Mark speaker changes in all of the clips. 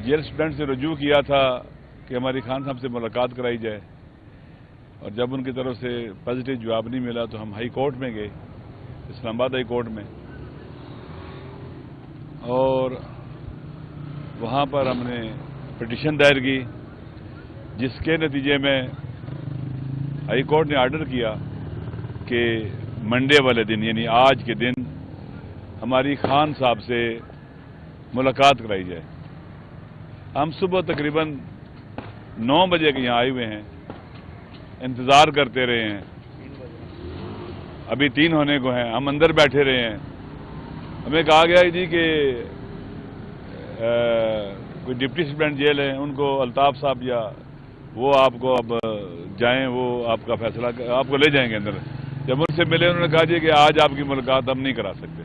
Speaker 1: Jail student سے رجوع کیا تھا کہ ہماری خان صاحب سے ملاقات کرائی جائے، اور جب ان کی طرف سے پازیٹیو جواب نہیں ملا تو ہم ہائی کورٹ میں گئے، اسلام آباد ہائی کورٹ میں، اور وہاں پر ہم نے پٹیشن دائر کی، جس کے نتیجے میں ہائی کورٹ نے آرڈر کیا کہ منڈے والے دن یعنی آج کے دن ہماری خان صاحب سے ملاقات کرائی جائے۔ ہم صبح تقریباً 9 بجے کے یہاں آئے ہوئے ہیں، انتظار کرتے رہے ہیں، ابھی 3 ہونے کو ہیں، ہم اندر بیٹھے رہے ہیں۔ ہمیں کہا گیا جی کہ کوئی ڈپٹی سپرنٹینڈنٹ جیل ہیں، ان کو الطاف صاحب یا وہ آپ کو اب جائیں، وہ آپ کا فیصلہ آپ کو لے جائیں گے اندر۔ جب ان سے ملے انہوں نے کہا جی کہ آج آپ کی ملاقات ہم نہیں کرا سکتے،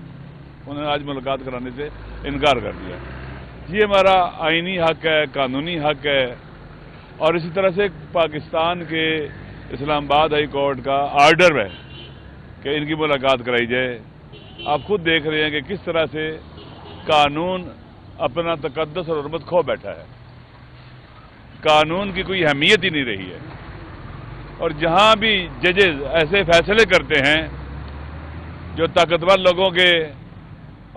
Speaker 1: انہوں نے آج ملاقات کرانے سے انکار کر دیا۔ یہ ہمارا آئینی حق ہے، قانونی حق ہے، اور اسی طرح سے پاکستان کے اسلام آباد ہائی کورٹ کا آرڈر ہے کہ ان کی ملاقات کرائی جائے۔ آپ خود دیکھ رہے ہیں کہ کس طرح سے قانون اپنا تقدس اور حرمت کھو بیٹھا ہے، قانون کی کوئی اہمیت ہی نہیں رہی ہے، اور جہاں بھی ججز ایسے فیصلے کرتے ہیں جو طاقتور لوگوں کے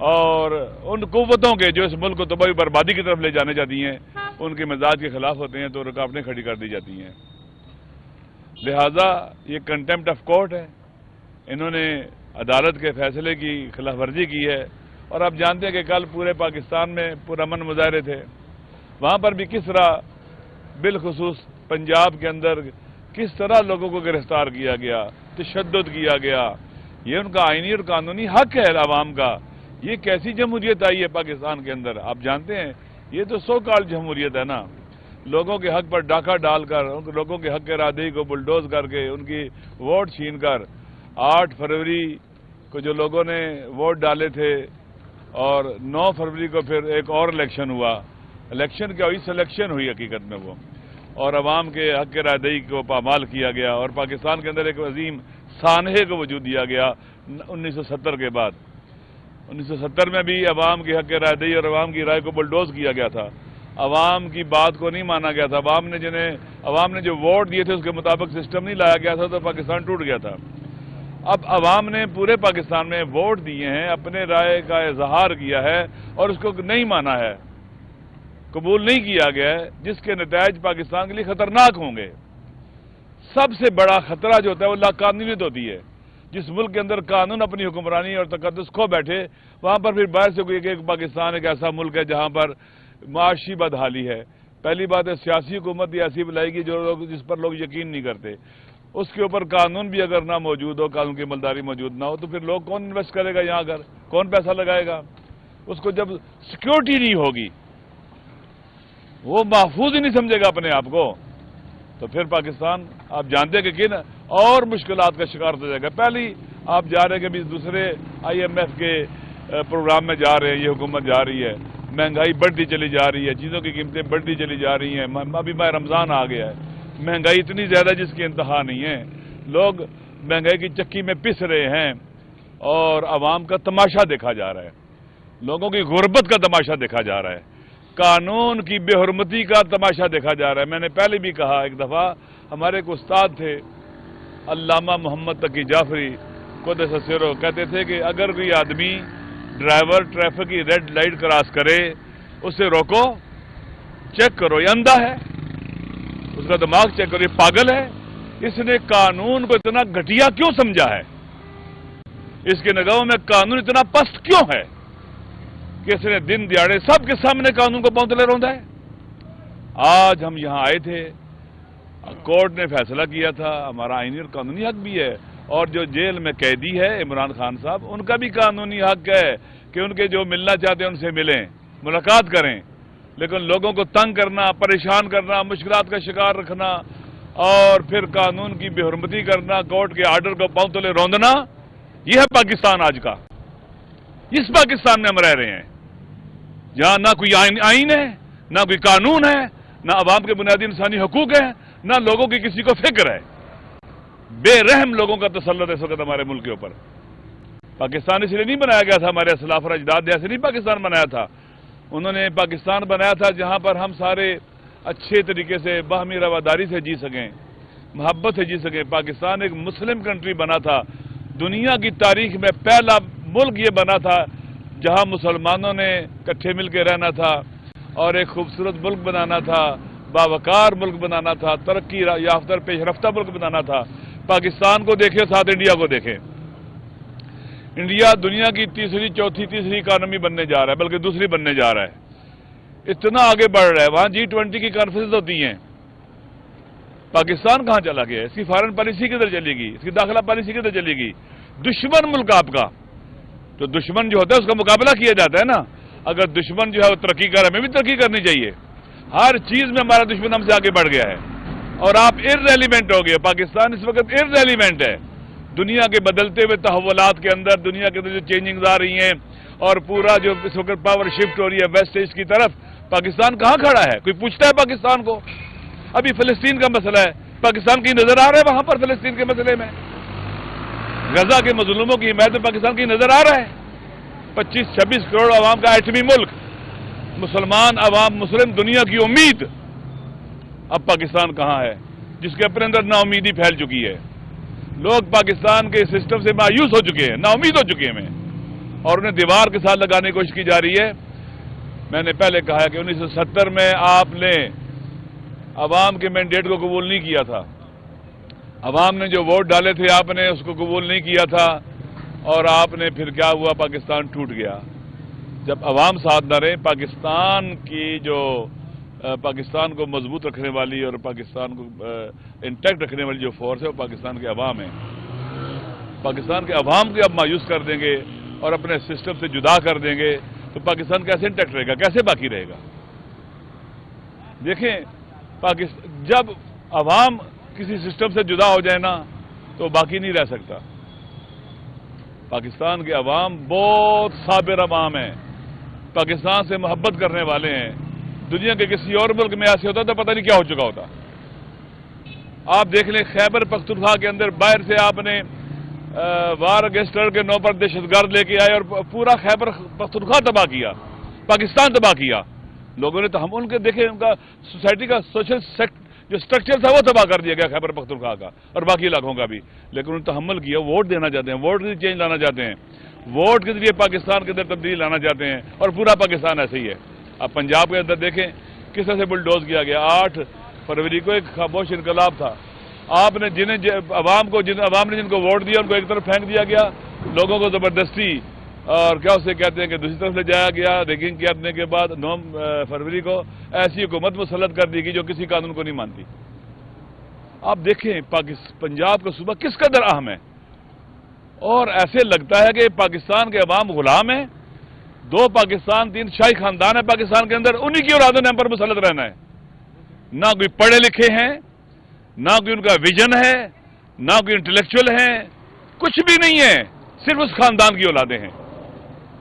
Speaker 1: اور ان قوتوں کے جو اس ملک کو تباہی بربادی کی طرف لے جانے جاتی ہیں، ان کے مزاج کے خلاف ہوتے ہیں تو رکاوٹیں کھڑی کر دی جاتی ہیں۔ لہذا یہ کنٹیمپٹ آف کورٹ ہے، انہوں نے عدالت کے فیصلے کی خلاف ورزی کی ہے، اور آپ جانتے ہیں کہ کل پورے پاکستان میں پرامن مظاہرے تھے، وہاں پر بھی کس طرح بالخصوص پنجاب کے اندر کس طرح لوگوں کو گرفتار کیا گیا، تشدد کیا گیا۔ یہ ان کا آئینی اور قانونی حق ہے عوام کا۔ یہ کیسی جمہوریت آئی ہے پاکستان کے اندر؟ آپ جانتے ہیں یہ تو سو کال جمہوریت ہے نا، لوگوں کے حق پر ڈاکہ ڈال کر، لوگوں کے حق ارادی کو بلڈوز کر کے، ان کی ووٹ چھین کر۔ 8 فروری کو جو لوگوں نے ووٹ ڈالے تھے، اور 9 فروری کو پھر ایک اور الیکشن ہوا، الیکشن کیا ہوئی، سلیکشن ہوئی حقیقت میں وہ، اور عوام کے حق ارادی کو پامال کیا گیا، اور پاکستان کے اندر ایک عظیم سانحے کو وجود دیا گیا 1970 کے بعد۔ 1970 میں بھی عوام کی حق ارادی اور عوام کی رائے کو بلڈوز کیا گیا تھا، عوام کی بات کو نہیں مانا گیا تھا، عوام نے جو ووٹ دیے تھے اس کے مطابق سسٹم نہیں لایا گیا تھا، تو پاکستان ٹوٹ گیا تھا۔ اب عوام نے پورے پاکستان میں ووٹ دیے ہیں، اپنے رائے کا اظہار کیا ہے، اور اس کو نہیں مانا ہے، قبول نہیں کیا گیا ہے، جس کے نتائج پاکستان کے لیے خطرناک ہوں گے۔ سب سے بڑا خطرہ جو ہوتا ہے وہ لاقانونیت ہوتی ہے۔ جس ملک کے اندر قانون اپنی حکمرانی اور تقدس کھو بیٹھے، وہاں پر پھر باہر سے کوئی کہ پاکستان ایک ایسا ملک ہے جہاں پر معاشی بدحالی ہے۔ پہلی بات ہے سیاسی حکومت یہ ایسی بلائے گی جس پر لوگ یقین نہیں کرتے، اس کے اوپر قانون بھی اگر نہ موجود ہو، قانون کی عملداری موجود نہ ہو، تو پھر لوگ کون انویسٹ کرے گا یہاں، اگر کون پیسہ لگائے گا؟ اس کو جب سیکیورٹی نہیں ہوگی، وہ محفوظ ہی نہیں سمجھے گا اپنے آپ کو، تو پھر پاکستان آپ جانتے ہیں کہ کن اور مشکلات کا شکار ہو جائے گا۔ پہلی آپ جا رہے ہیں کہ بھی دوسرے IMF کے پروگرام میں جا رہے ہیں، یہ حکومت جا رہی ہے، مہنگائی بڑھتی چلی جا رہی ہے، چیزوں کی قیمتیں بڑھتی چلی جا رہی ہیں، ابھی ماہ رمضان آ گیا ہے، مہنگائی اتنی زیادہ جس کی انتہا نہیں ہے، لوگ مہنگائی کی چکی میں پس رہے ہیں، اور عوام کا تماشا دیکھا جا رہا ہے، لوگوں کی غربت کا تماشا دیکھا جا رہا ہے، قانون کی بے حرمتی کا تماشا دیکھا جا رہا ہے۔ میں نے پہلے بھی کہا، ایک دفعہ ہمارے ایک استاد تھے علامہ محمد تقی جعفری قدس سرہ، کہتے تھے کہ اگر کوئی آدمی ڈرائیور ٹریفک کی ریڈ لائٹ کراس کرے، اسے روکو، چیک کرو یہ اندھا ہے، اس کا دماغ چیک کرو یہ پاگل ہے، اس نے قانون کو اتنا گھٹیا کیوں سمجھا ہے، اس کے نگاہوں میں قانون اتنا پست کیوں ہے کہ اس نے دن دیہڑے سب کے سامنے قانون کو پونتلے روندا ہے۔ آج ہم یہاں آئے تھے، کورٹ نے فیصلہ کیا تھا، ہمارا آئینی اور قانونی حق بھی ہے، اور جو جیل میں قیدی ہے عمران خان صاحب، ان کا بھی قانونی حق ہے کہ ان کے جو ملنا چاہتے ہیں ان سے ملیں، ملاقات کریں، لیکن لوگوں کو تنگ کرنا، پریشان کرنا، مشکلات کا شکار رکھنا، اور پھر قانون کی بے حرمتی کرنا، کورٹ کے آرڈر کو پاؤں تلے روندنا، یہ ہے پاکستان آج کا۔ اس پاکستان میں ہم رہ رہے ہیں جہاں نہ کوئی آئین ہے، نہ کوئی قانون ہے، نہ عوام کے بنیادی انسانی حقوق ہیں، نہ لوگوں کی کسی کو فکر ہے۔ بے رحم لوگوں کا تسلط اس وقت ہمارے ملک کے اوپر۔ پاکستان اس لیے نہیں بنایا گیا تھا، ہمارے اسلاف اور اجداد نے ایسے نہیں پاکستان بنایا تھا انہوں نے پاکستان بنایا تھا جہاں پر ہم سارے اچھے طریقے سے باہمی رواداری سے جی سکیں، محبت سے جی سکیں۔ پاکستان ایک مسلم کنٹری بنا تھا، دنیا کی تاریخ میں پہلا ملک یہ بنا تھا جہاں مسلمانوں نے اکٹھے مل کے رہنا تھا اور ایک خوبصورت ملک بنانا تھا، باوقار ملک بنانا تھا، ترقی یافتہ پیش رفتہ ملک بنانا تھا۔ پاکستان کو دیکھیں، ساتھ انڈیا کو دیکھیں۔ انڈیا دنیا کی تیسری اکانومی بننے جا رہا ہے، بلکہ دوسری بننے جا رہا ہے، اتنا آگے بڑھ رہا ہے۔ وہاں G20 کی کانفرنس ہوتی ہیں، پاکستان کہاں چلا گیا؟ اس کی فارن پالیسی کدھر چلے گی؟ اس کی داخلہ پالیسی کدھر چلے گی؟ دشمن ملک آپ کا، تو دشمن جو ہوتا ہے اس کا مقابلہ کیا جاتا ہے نا۔ اگر دشمن جو ہے وہ ترقی کر رہا ہے، ہمیں بھی ترقی کرنی چاہیے۔ ہر چیز میں ہمارا دشمن ہم سے آگے بڑھ گیا ہے اور آپ ارریلیونٹ ہو گئے۔ پاکستان اس وقت ارریلیونٹ ہے دنیا کے بدلتے ہوئے تحولات کے اندر، دنیا کے اندر جو چینجنگز آ رہی ہیں اور پورا جو اس وقت پاور شفٹ ہو رہی ہے ویسٹ ایسٹ کی طرف، پاکستان کہاں کھڑا ہے؟ کوئی پوچھتا ہے پاکستان کو؟ ابھی فلسطین کا مسئلہ ہے، پاکستان کی نظر آ رہا ہے وہاں پر فلسطین کے مسئلے میں؟ غزہ کے مظلوموں کی حمایت میں پاکستان کی نظر آ رہا ہے؟ 25-26 کروڑ عوام کا ایٹمی ملک، مسلمان عوام، مسلم دنیا کی امید، اب پاکستان کہاں ہے جس کے اپنے اندر نا امیدی پھیل چکی ہے؟ لوگ پاکستان کے سسٹم سے مایوس ہو چکے ہیں، نا امید ہو چکے ہیں اور انہیں دیوار کے ساتھ لگانے کی کوشش کی جا رہی ہے۔ میں نے پہلے کہا ہے کہ 1970 میں آپ نے عوام کے مینڈیٹ کو قبول نہیں کیا تھا، عوام نے جو ووٹ ڈالے تھے آپ نے اس کو قبول نہیں کیا تھا اور آپ نے پھر کیا ہوا؟ پاکستان ٹوٹ گیا۔ جب عوام ساتھ نہ رہے، پاکستان کو مضبوط رکھنے والی اور پاکستان کو انٹیکٹ رکھنے والی جو فورس ہے وہ پاکستان کے عوام ہیں۔ پاکستان کے عوام کو اب مایوس کر دیں گے اور اپنے سسٹم سے جدا کر دیں گے تو پاکستان کیسے انٹیکٹ رہے گا، کیسے باقی رہے گا؟ دیکھیں، جب عوام کسی سسٹم سے جدا ہو جائے نا تو باقی نہیں رہ سکتا۔ پاکستان کے عوام بہت صابر عوام ہیں، پاکستان سے محبت کرنے والے ہیں۔ دنیا کے کسی اور ملک میں ایسے ہوتا تو پتہ نہیں کیا ہو چکا ہوتا۔ آپ دیکھ لیں خیبر پختونخوا کے اندر باہر سے آپ نے وار اگینسٹ کے نام پر دہشت گرد لے کے آئے اور پورا خیبر پختونخوا تباہ کیا، پاکستان تباہ کیا۔ لوگوں نے تحمل کے دیکھے، ان کا سوسائٹی کا سوشل جو سٹرکچر تھا وہ تباہ کر دیا گیا خیبر پختونخوا کا اور باقی علاقوں کا بھی، لیکن انہوں نے تحمل کیا۔ ووٹ دینا چاہتے ہیں، ووٹ چینج لانا چاہتے ہیں، ووٹ کے ذریعے پاکستان کے اندر تبدیلی لانا چاہتے ہیں اور پورا پاکستان ایسے ہی ہے۔ اب پنجاب کے اندر دیکھیں کس طرح سے بلڈوز کیا گیا۔ 8 فروری کو ایک خاموش انقلاب تھا، آپ نے جن عوام نے جن کو ووٹ دیا ان کو ایک طرف پھینک دیا گیا، لوگوں کو زبردستی اور کیا اسے کہتے ہیں کہ دوسری طرف لے جایا گیا۔ ریگنگ کرنے کے بعد 9 فروری کو ایسی حکومت مسلط کر دی گئی جو کسی قانون کو نہیں مانتی۔ آپ دیکھیں پنجاب کا صوبہ کس قدر اہم ہے اور ایسے لگتا ہے کہ پاکستان کے عوام غلام ہیں۔ 2 پاکستان 3 شاہی خاندان ہے پاکستان کے اندر، انہی کی اولادوں نے ہم پر مسلط رہنا ہے۔ نہ کوئی پڑھے لکھے ہیں، نہ کوئی ان کا ویژن ہے، نہ کوئی انٹلیکچوئل ہیں، کچھ بھی نہیں ہے، صرف اس خاندان کی اولادیں ہیں،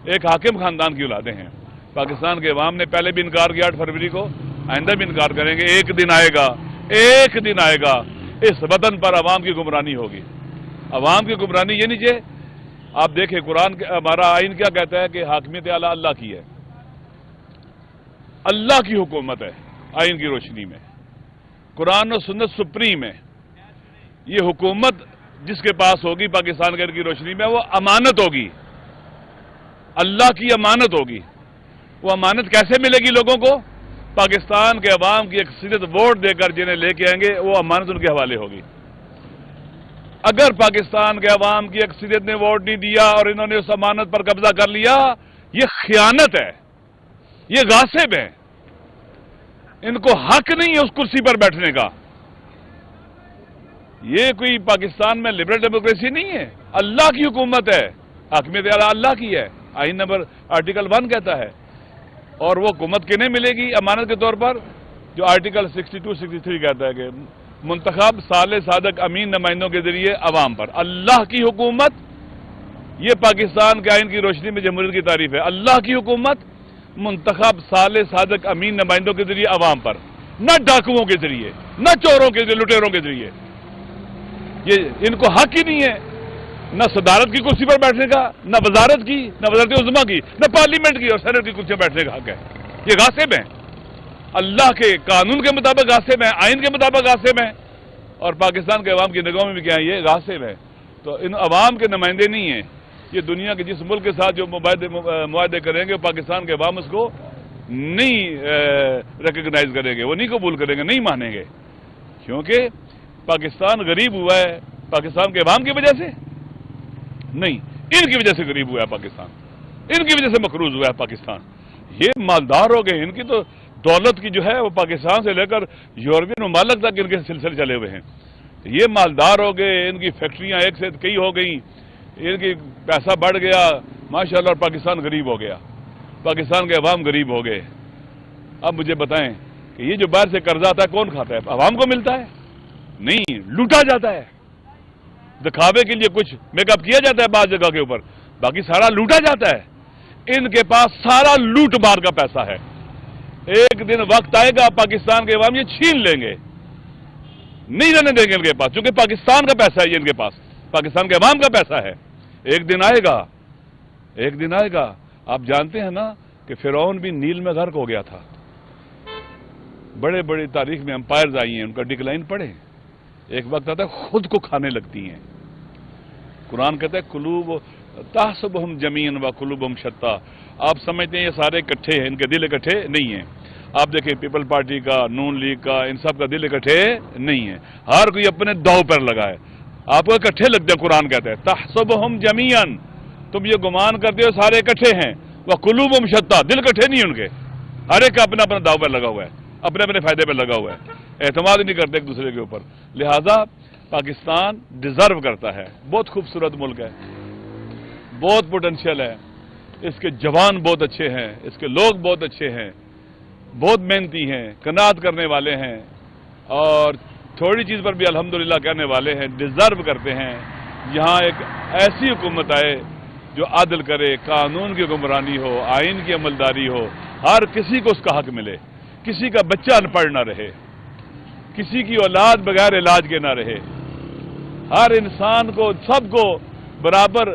Speaker 1: ایک حاکم خاندان کی اولادیں ہیں۔ پاکستان کے عوام نے پہلے بھی انکار کیا 8 فروری کو، آئندہ بھی انکار کریں گے۔ ایک دن آئے گا اس وطن پر عوام کی گمرانی ہوگی۔ عوام کی گمرانی یہ نہیں چاہیے۔ آپ دیکھیں قرآن ہمارا آئین کیا کہتا ہے کہ حاکمیت اعلیٰ اللہ کی ہے، اللہ کی حکومت ہے آئین کی روشنی میں، قرآن و سنت سپریم ہے۔ یہ حکومت جس کے پاس ہوگی پاکستان کی روشنی میں وہ امانت ہوگی، اللہ کی امانت ہوگی۔ وہ امانت کیسے ملے گی لوگوں کو؟ پاکستان کے عوام کی اکثریت ووٹ دے کر جنہیں لے کے آئیں گے وہ امانت ان کے حوالے ہوگی۔ اگر پاکستان کے عوام کی اکثریت نے ووٹ نہیں دیا اور انہوں نے اس امانت پر قبضہ کر لیا، یہ خیانت ہے، یہ غاصب ہے، ان کو حق نہیں ہے اس کرسی پر بیٹھنے کا۔ یہ کوئی پاکستان میں لبرل ڈیموکریسی نہیں ہے، اللہ کی حکومت ہے، حاکمیت اعلیٰ اللہ کی ہے، آئین نمبر آرٹیکل 1 کہتا ہے۔ اور وہ حکومت کنہیں ملے گی امانت کے طور پر؟ جو آرٹیکل 62-63 کہتا ہے کہ منتخب صالح صادق امین نمائندوں کے ذریعے عوام پر۔ اللہ کی حکومت، یہ پاکستان کے آئین کی روشنی میں جمہوریت کی تعریف ہے، اللہ کی حکومت منتخب صالح صادق امین نمائندوں کے ذریعے عوام پر، نہ ڈاکوؤں کے ذریعے، نہ چوروں کے ذریعے، لٹیروں کے ذریعے۔ یہ ان کو حق ہی نہیں ہے نہ صدارت کی کرسی پر بیٹھنے کا، نہ وزارت کی، نہ وزارت عظمیٰ کی، نہ پارلیمنٹ کی اور سینٹ کی کرسی پر بیٹھنے کا حق ہے۔ یہ غاصب ہیں، اللہ کے قانون کے مطابق غاصب ہیں، آئین کے مطابق غاصب ہیں، اور پاکستان کے عوام کی نگاہوں میں بھی کیا ہے، یہ غاصب ہے۔ تو ان عوام کے نمائندے نہیں ہیں یہ، دنیا کے جس ملک کے ساتھ جو معاہدے کریں گے پاکستان کے عوام اس کو نہیں ریکگنائز کریں گے، وہ نہیں قبول کریں گے، نہیں مانیں گے، کیونکہ پاکستان غریب ہوا ہے پاکستان کے عوام کی وجہ سے نہیں، ان کی وجہ سے غریب ہوا ہے پاکستان، ان کی وجہ سے مقروض ہوا ہے پاکستان۔ یہ مالدار ہو گئے، ان کی تو دولت کی جو ہے وہ پاکستان سے لے کر یورپین ممالک تک ان کے سلسلے چلے ہوئے ہیں، یہ مالدار ہو گئے، ان کی فیکٹریاں ایک سے کئی ہو گئیں، ان کی پیسہ بڑھ گیا ماشاءاللہ، اور پاکستان غریب ہو گیا، پاکستان کے عوام غریب ہو گئے۔ اب مجھے بتائیں کہ یہ جو باہر سے قرضہ آتا ہے کون کھاتا ہے؟ عوام کو ملتا ہے؟ نہیں، لوٹا جاتا ہے، دکھاوے کے لیے کچھ میک اپ کیا جاتا ہے بعض جگہ کے اوپر، باقی سارا لوٹا جاتا ہے۔ ان کے پاس سارا لوٹ مار کا پیسہ ہے، ایک دن وقت آئے گا پاکستان کے عوام یہ چھین لیں گے، نہیں رہنے دیں گے ان کے پاس، چونکہ پاکستان کا پیسہ ہے یہ ان کے پاس، پاکستان کے عوام کا پیسہ ہے۔ ایک دن آئے گا، ایک دن آئے گا۔ آپ جانتے ہیں نا کہ فرعون بھی نیل میں غرق ہو گیا تھا، بڑے بڑے تاریخ میں امپائرز آئی ہیں، ان کا ڈکلائن پڑھیں، ایک وقت آتا ہے خود کو کھانے لگتی ہیں۔ قرآن کہتا ہے قلوب تحسبہم جمیعا وقلوبہم شتیٰ، آپ سمجھتے ہیں یہ سارے اکٹھے ہیں، ان کے دل اکٹھے نہیں ہیں۔ آپ دیکھیں پیپل پارٹی کا، نون لیگ کا، ان سب کا دل اکٹھے نہیں ہے، ہر کوئی اپنے داؤ پر لگا ہے، آپ کو اکٹھے لگتے ہیں۔ قرآن کہتا ہے تحسبہم جمیعا، تم یہ گمان کرتے ہو سارے اکٹھے ہیں، وقلوبہم شتیٰ، دل اکٹھے نہیں ان کے، ہر ایک کا اپنا اپنا داؤ پر لگا ہوا ہے، اپنے اپنے فائدے پر لگا ہوا ہے، اعتماد نہیں کرتے ایک دوسرے کے اوپر۔ لہذا پاکستان ڈیزرو کرتا ہے، بہت خوبصورت ملک ہے، بہت پوٹینشیل ہے، اس کے جوان بہت اچھے ہیں، اس کے لوگ بہت اچھے ہیں، بہت محنتی ہیں، قناعت کرنے والے ہیں، اور تھوڑی چیز پر بھی الحمدللہ کہنے والے ہیں، ڈیزرو کرتے ہیں یہاں ایک ایسی حکومت آئے جو عادل کرے، قانون کی حکمرانی ہو، آئین کی عملداری ہو، ہر کسی کو اس کا حق ملے، کسی کا بچہ ان پڑھ نہ رہے، کسی کی اولاد بغیر علاج کے نہ رہے، ہر انسان کو، سب کو برابر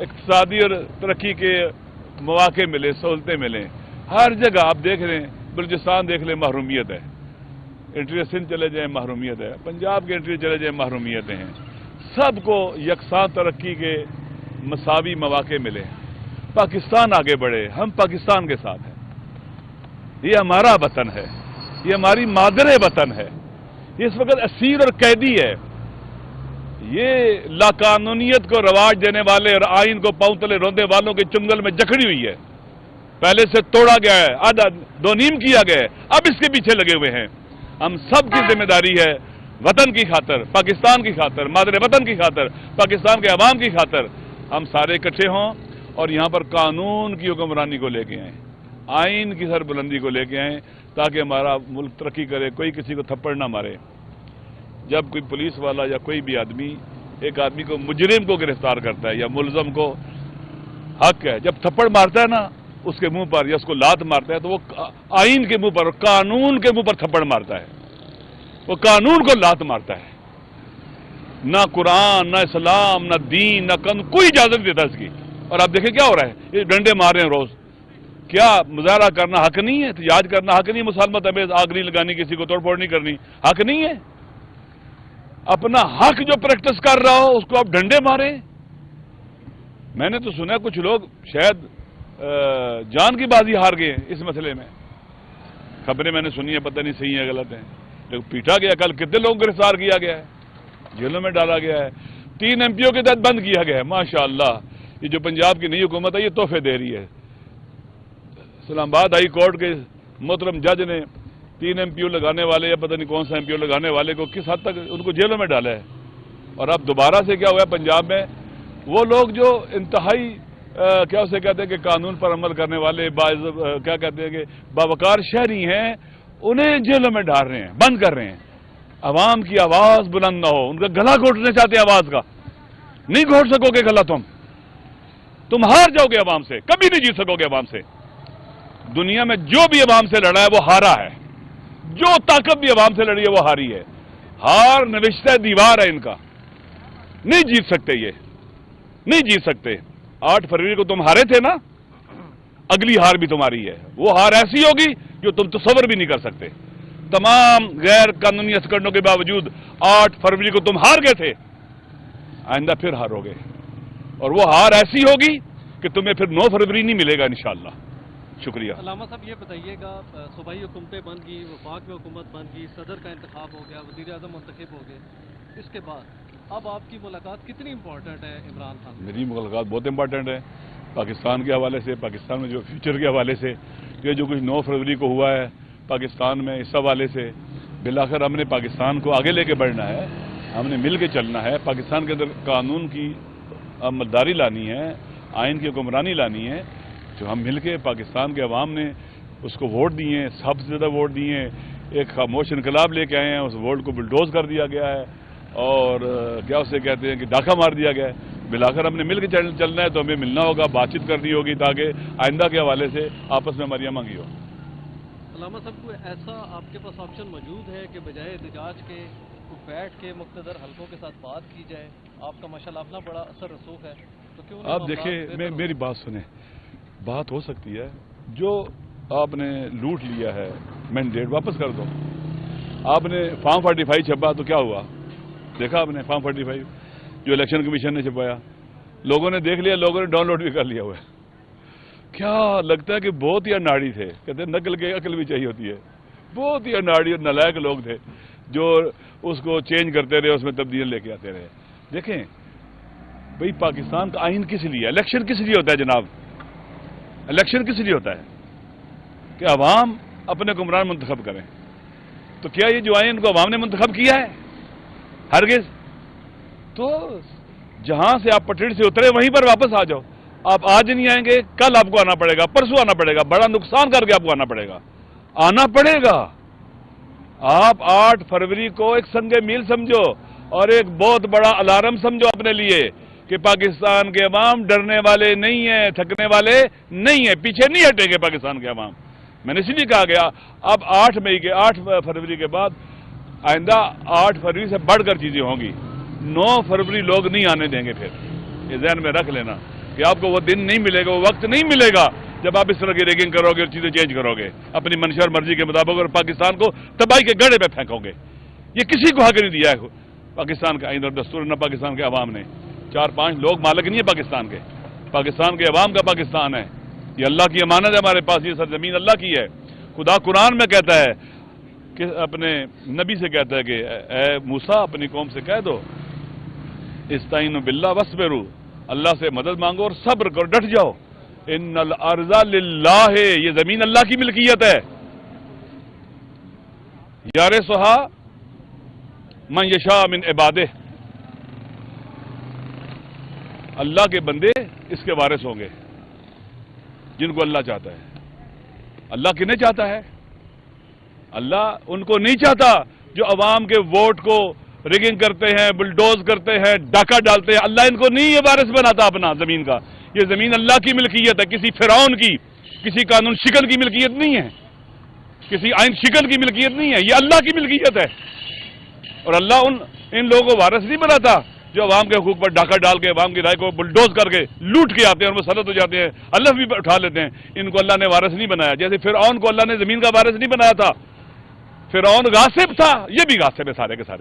Speaker 1: اقتصادی اور ترقی کے مواقع ملے، سہولتیں ملیں۔ ہر جگہ آپ دیکھ رہے ہیں، بلوچستان دیکھ لیں محرومیت ہے، انٹری سندھ چلے جائیں محرومیت ہے، پنجاب کے انٹری چلے جائیں محرومیتیں ہیں، سب کو یکساں ترقی کے مساوی مواقع ملے، پاکستان آگے بڑھے، ہم پاکستان کے ساتھ ہیں، یہ ہمارا وطن ہے، یہ ہماری مادر وطن ہے، یہ اس وقت اسیر اور قیدی ہے، یہ لاقانونیت کو رواج دینے والے اور آئین کو پاؤں تلے روندے والوں کے چنگل میں جکڑی ہوئی ہے، پہلے سے توڑا گیا ہے، آدھا دو نیم کیا گیا ہے، اب اس کے پیچھے لگے ہوئے ہیں۔ ہم سب کی ذمہ داری ہے وطن کی خاطر، پاکستان کی خاطر، مادر وطن کی خاطر، پاکستان کے عوام کی خاطر ہم سارے اکٹھے ہوں اور یہاں پر قانون کی حکمرانی کو لے کے آئیں، آئین کی سر بلندی کو لے کے آئیں، تاکہ ہمارا ملک ترقی کرے، کوئی کسی کو تھپڑ نہ مارے۔ جب کوئی پولیس والا یا کوئی بھی آدمی ایک آدمی کو، مجرم کو گرفتار کرتا ہے یا ملزم کو، حق ہے، جب تھپڑ مارتا ہے نا اس کے منہ پر یا اس کو لات مارتا ہے تو وہ آئین کے منہ پر، قانون کے منہ پر تھپڑ مارتا ہے، وہ قانون کو لات مارتا ہے، نہ قرآن، نہ اسلام، نہ دین، نہ قانون کوئی اجازت نہیں دیتا اس کی۔ اور آپ دیکھیں کیا ہو رہا ہے، یہ ڈنڈے مار رہے ہیں روز۔ کیا مظاہرہ کرنا حق نہیں ہے؟ احتجاج کرنا حق نہیں ہے؟ مسالمت امیز آگ نہیں لگانی، کسی کو توڑ پھوڑ نہیں کرنی حق نہیں ہے؟ اپنا حق جو پریکٹس کر رہا ہو اس کو آپ ڈنڈے ماریں۔ میں نے تو سنا کچھ لوگ شاید جان کی بازی ہار گئے اس مسئلے میں، خبریں میں نے سنی ہیں، پتہ نہیں صحیح ہے غلط ہیں، لیکن پیٹا گیا، کل کتنے لوگ گرفتار کیا گیا ہے، جیلوں میں ڈالا گیا ہے، 3 MP کے تحت بند کیا گیا ہے۔ ماشاءاللہ یہ جو پنجاب کی نئی حکومت ہے یہ تحفے دے رہی ہے۔ اسلام آباد ہائی کورٹ کے محترم جج نے 3 MP لگانے والے یا پتہ نہیں کون سا MP لگانے والے کو کس حد تک ان کو جیلوں میں ڈالا ہے۔ اور اب دوبارہ سے کیا ہوا ہے پنجاب میں، وہ لوگ جو انتہائی کیا اسے کہتے ہیں کہ قانون پر عمل کرنے والے، کیا کہتے ہیں کہ باوقار شہری ہیں، انہیں جیلوں میں ڈال رہے ہیں، بند کر رہے ہیں۔ عوام کی آواز بلند نہ ہو، ان کا گلا گھونٹنا چاہتے ہیں آواز کا، نہیں گھونٹ سکو گے گلا، تم ہار جاؤ گے عوام سے، کبھی نہیں جیت سکو گے عوام سے۔ دنیا میں جو بھی عوام سے لڑا ہے وہ ہارا ہے، جو طاقت بھی عوام سے لڑی ہے وہ ہاری ہے، ہار نوشتہ دیوار ہے ان کا، نہیں جیت سکتے، یہ نہیں جیت سکتے۔ 8 فروری کو تم ہارے تھے نا، اگلی ہار بھی تمہاری ہے. وہ ہار ایسی ہوگی جو تم تصور بھی نہیں کر سکتے. تمام غیر قانونی ہتھکنڈوں کے باوجود 8 فروری کو تم ہار گئے تھے, آئندہ پھر ہارو گے, اور وہ ہار ایسی ہوگی کہ تمہیں پھر 9 فروری نہیں ملے گا انشاءاللہ. شکریہ.
Speaker 2: علامہ صاحب یہ بتائیے گا, صوبائی حکومتیں بن گئی, وفاق میں حکومت بن گئی, صدر کا انتخاب ہو گیا, وزیر اعظم منتخب ہو گئے, اس کے بعد اب آپ کی ملاقات کتنی امپورٹنٹ ہے عمران خان؟
Speaker 1: میری ملاقات بہت امپورٹنٹ ہے, پاکستان کے حوالے سے, پاکستان میں جو فیوچر کے حوالے سے, یہ جو کچھ 9 فروری کو ہوا ہے پاکستان میں, اس حوالے سے بالآخر ہم نے پاکستان کو آگے لے کے بڑھنا ہے, ہم نے مل کے چلنا ہے. پاکستان کے اندر قانون کی عملداری لانی ہے, آئین کی حکمرانی لانی ہے. جو ہم مل کے پاکستان کے عوام نے اس کو ووٹ دیے ہیں, سب سے زیادہ ووٹ دیے ہیں, ایک خاموش انقلاب لے کے آئے ہیں, اس ووٹ کو بلڈوز کر دیا گیا ہے, اور کیا اسے کہتے ہیں کہ ڈاکہ مار دیا گیا ہے. بالآخر ہم نے مل کے چلنا ہے, تو ہمیں ملنا ہوگا, بات چیت کرنی ہوگی, تاکہ آئندہ کے حوالے سے آپس میں ہماری مانگی ہو.
Speaker 2: علامہ صاحب کوئی ایسا آپ کے پاس آپشن موجود ہے کہ بجائے احتجاج کے بیٹھ کے مقتدر حلقوں کے ساتھ بات کی جائے؟ آپ کا ماشاءاللہ اپنا بڑا اثر رسوخ ہے, تو کیوں نہ
Speaker 1: آپ دیکھیں, میری بات سنیں, بات ہو سکتی ہے, جو آپ نے لوٹ لیا ہے مینڈیٹ واپس کر دو. آپ نے فارم 45 چھپا تو کیا ہوا, دیکھا آپ نے فارم 45 جو الیکشن کمیشن نے چھپایا, لوگوں نے دیکھ لیا, لوگوں نے ڈاؤن لوڈ بھی کر لیا ہوا ہے. کیا لگتا ہے کہ بہت ہی اناڑی تھے, کہتے ہیں نقل کے عقل بھی چاہیے ہوتی ہے. بہت ہی اناڑی اور نالائق لوگ تھے جو اس کو چینج کرتے رہے, اس میں تبدیلی لے کے آتے رہے. دیکھیں بھئی, پاکستان کا آئین کس لیے, الیکشن کس لیے ہوتا ہے جناب, الیکشن کس لیے ہوتا ہے کہ عوام اپنے حکمران منتخب کریں. تو کیا یہ جو آئین کو عوام نے منتخب کیا ہے؟ ہرگز. تو جہاں سے آپ پٹڑی سے اترے وہیں پر واپس آ جاؤ. آپ آج نہیں آئیں گے, کل آپ کو آنا پڑے گا, پرسوں آنا پڑے گا, بڑا نقصان کر کے آپ کو آنا پڑے گا, آنا پڑے گا. آپ 8 فروری کو ایک سنگ میل سمجھو اور ایک بہت بڑا الارم سمجھو اپنے لیے کہ پاکستان کے عوام ڈرنے والے نہیں ہیں, تھکنے والے نہیں ہیں, پیچھے نہیں ہٹیں گے پاکستان کے عوام. میں نے اسی لیے کہا گیا, اب 8 فروری کے بعد آئندہ 8 فروری سے بڑھ کر چیزیں ہوں گی. 9 فروری لوگ نہیں آنے دیں گے. پھر یہ ذہن میں رکھ لینا کہ آپ کو وہ دن نہیں ملے گا, وہ وقت نہیں ملے گا جب آپ اس طرح کی ریگنگ کرو گے اور چیزیں چینج کرو گے اپنی منشا اور مرضی کے مطابق, اور پاکستان کو تباہی کے گڑھے پہ پھینکو گے. یہ کسی کو حق نہیں دیا ہے پاکستان کا آئین اور دستور, نہ پاکستان کے عوام نے. 4-5 لوگ مالک نہیں ہے پاکستان کے, پاکستان کے عوام کا پاکستان ہے. یہ اللہ کی امانت ہے ہمارے پاس, یہ سرزمین اللہ کی ہے. خدا قرآن میں کہتا ہے کہ اپنے نبی سے کہتا ہے کہ اے موسیٰ اپنی قوم سے کہہ دو استعینوا باللہ واصبروا, اللہ سے مدد مانگو اور صبر کرو, ڈٹ جاؤ. ان الارض للہ, یہ زمین اللہ کی ملکیت ہے. یارثھا من یشاء من عبادہ, اللہ کے بندے اس کے وارث ہوں گے جن کو اللہ چاہتا ہے. اللہ کنہیں چاہتا ہے؟ اللہ ان کو نہیں چاہتا جو عوام کے ووٹ کو ریگنگ کرتے ہیں, بلڈوز کرتے ہیں, ڈاکہ ڈالتے ہیں. اللہ ان کو نہیں یہ وارث بناتا اپنا زمین کا. یہ زمین اللہ کی ملکیت ہے, کسی فرعون کی, کسی قانون شکن کی ملکیت نہیں ہے, کسی آئین شکن کی ملکیت نہیں ہے, یہ اللہ کی ملکیت ہے. اور اللہ ان لوگوں کو وارث نہیں بناتا جو عوام کے حقوق پر ڈاکہ ڈال کے عوام کی رائے کو بلڈوز کر کے لوٹ کے آتے ہیں اور مسلط ہو جاتے ہیں, اللہ بھی اٹھا لیتے ہیں. ان کو اللہ نے وارث نہیں بنایا. جیسے فرعون کو اللہ نے زمین کا وارث نہیں بنایا تھا, فرعون غاصب تھا, یہ بھی غاصب ہے سارے کے سارے.